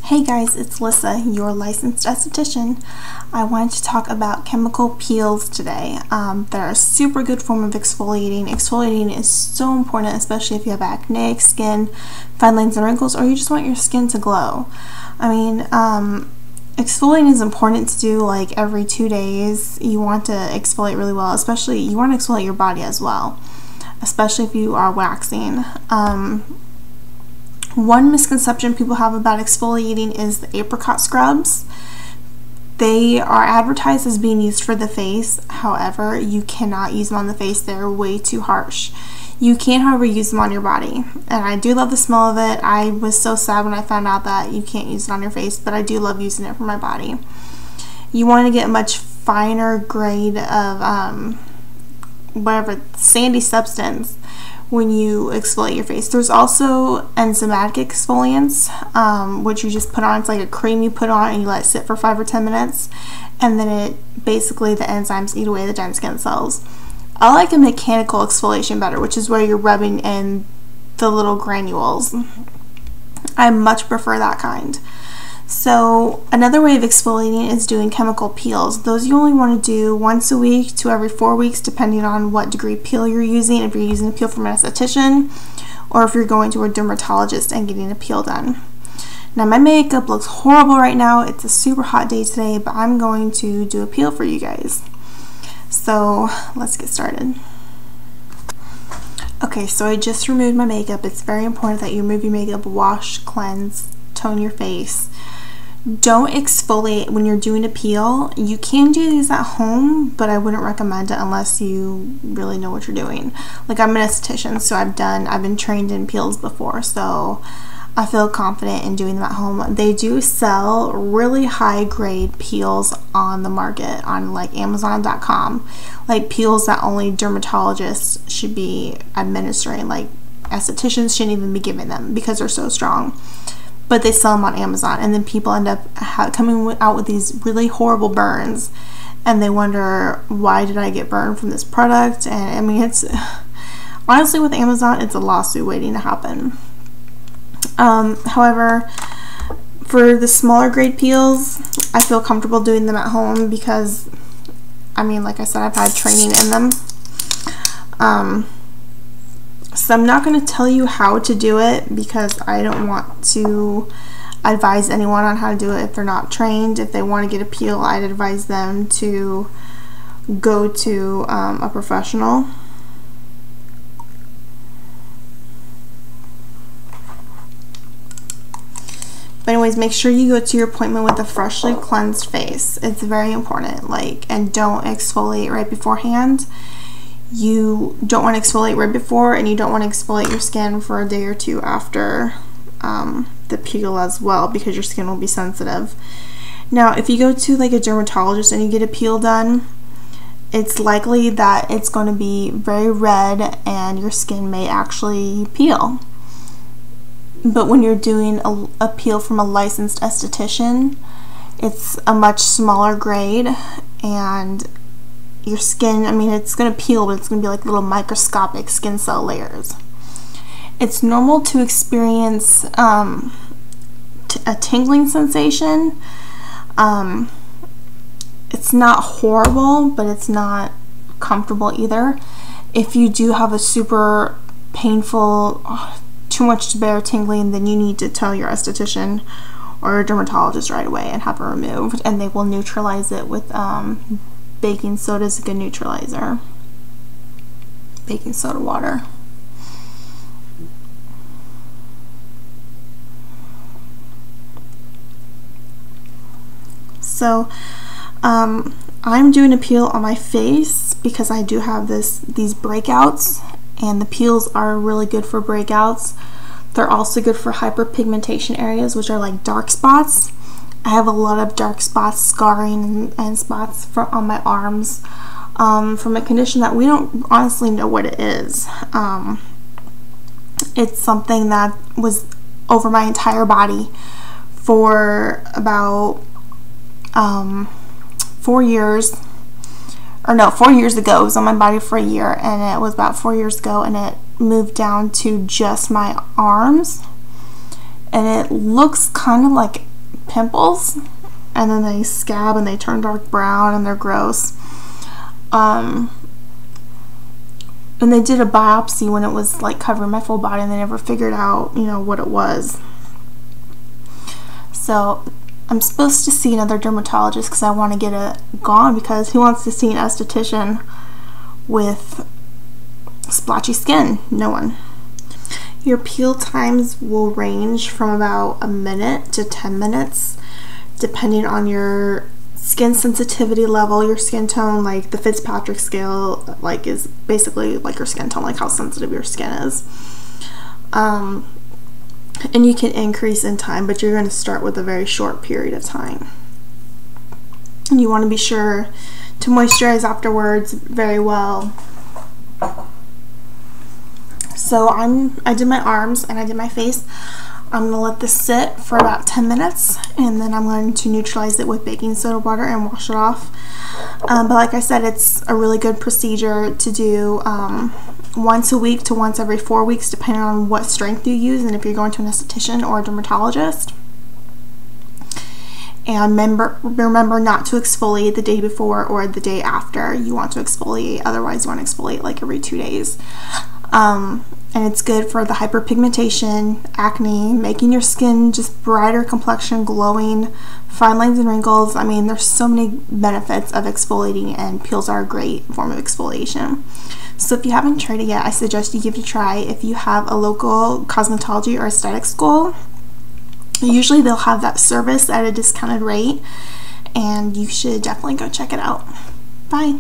Hey guys, it's Lissa, your licensed esthetician. I wanted to talk about chemical peels today. They're a super good form of exfoliating. Exfoliating is so important, especially if you have acne, skin, fine lines and wrinkles, or you just want your skin to glow. Exfoliating is important to do like every 2 days. You want to exfoliate really well, especially you want to exfoliate your body as well, especially if you are waxing. One misconception people have about exfoliating is the apricot scrubs. They are advertised as being used for the face. However, you cannot use them on the face. They're way too harsh. You can, however, use them on your body. And I do love the smell of it. I was so sad when I found out that you can't use it on your face, but I do love using it for my body. You want to get a much finer grade of whatever sandy substance when you exfoliate your face. There's also enzymatic exfoliants, which you just put on. It's like a cream you put on and you let it sit for 5 or 10 minutes, and then it basically the enzymes eat away the dead skin cells. I like a mechanical exfoliation better, which is where you're rubbing in the little granules. I much prefer that kind. So another way of exfoliating is doing chemical peels. Those you only want to do once a week to every 4 weeks, depending on what degree peel you're using. If you're using a peel from an esthetician, or if you're going to a dermatologist and getting a peel done. Now my makeup looks horrible right now. It's a super hot day today, but I'm going to do a peel for you guys. So let's get started. Okay, so I just removed my makeup. It's very important that you remove your makeup, wash, cleanse, tone your face. Don't exfoliate when you're doing a peel. You can do these at home, but I wouldn't recommend it unless you really know what you're doing. Like, I'm an esthetician, so I've been trained in peels before, so I feel confident in doing them at home. They do sell really high grade peels on the market on like Amazon.com, like peels that only dermatologists should be administering. Like, estheticians shouldn't even be giving them because they're so strong. But they sell them on Amazon, and then people end up coming out with these really horrible burns, and they wonder, why did I get burned from this product? And I mean, it's honestly, with Amazon, it's a lawsuit waiting to happen. However, for the smaller grade peels, I feel comfortable doing them at home because, I mean, like I said, I've had training in them. So I'm not going to tell you how to do it because I don't want to advise anyone on how to do it if they're not trained. If they want to get a peel, I'd advise them to go to a professional. But anyways, make sure you go to your appointment with a freshly cleansed face. It's very important. And don't exfoliate right beforehand. You don't want to exfoliate right before, and you don't want to exfoliate your skin for a day or two after the peel as well, because your skin will be sensitive. Now, if you go to like a dermatologist and you get a peel done, it's likely that it's going to be very red and your skin may actually peel. But when you're doing a peel from a licensed esthetician, it's a much smaller grade, and your skin, I mean, it's going to peel, but it's going to be like little microscopic skin cell layers. It's normal to experience a tingling sensation. It's not horrible, but it's not comfortable either. If you do have a super painful, too much to bear tingling, then you need to tell your esthetician or a dermatologist right away and have it removed, and they will neutralize it with baking soda is a good neutralizer. Baking soda water. So I'm doing a peel on my face because I do have these breakouts, and the peels are really good for breakouts. They're also good for hyperpigmentation areas, which are like dark spots. I have a lot of dark spots, scarring, and spots on my arms from a condition that we don't honestly know what it is. It's something that was over my entire body for about 4 years. Or no, 4 years ago. It was on my body for a year, and it was about 4 years ago, and it moved down to just my arms. And it looks kind of like pimples, and then they scab and they turn dark brown and they're gross. And they did a biopsy when it was like covering my full body, and they never figured out, you know, what it was. So I'm supposed to see another dermatologist because I want to get it gone, because who wants to see an esthetician with splotchy skin? No one. Your peel times will range from about a minute to 10 minutes depending on your skin sensitivity level, your skin tone. Like the Fitzpatrick scale, like, is basically like your skin tone, like how sensitive your skin is. And you can increase in time, but you're going to start with a very short period of time. And you want to be sure to moisturize afterwards very well. So I did my arms and I did my face. I'm going to let this sit for about 10 minutes, and then I'm going to neutralize it with baking soda water and wash it off. But like I said, it's a really good procedure to do once a week to once every 4 weeks, depending on what strength you use and if you're going to an esthetician or a dermatologist. And remember not to exfoliate the day before or the day after you want to exfoliate. Otherwise, you want to exfoliate like every 2 days. And it's good for the hyperpigmentation, acne, making your skin just brighter complexion, glowing, fine lines and wrinkles. I mean, there's so many benefits of exfoliating, and peels are a great form of exfoliation. So if you haven't tried it yet, I suggest you give it a try. If you have a local cosmetology or aesthetic school, usually they'll have that service at a discounted rate, and you should definitely go check it out. Bye.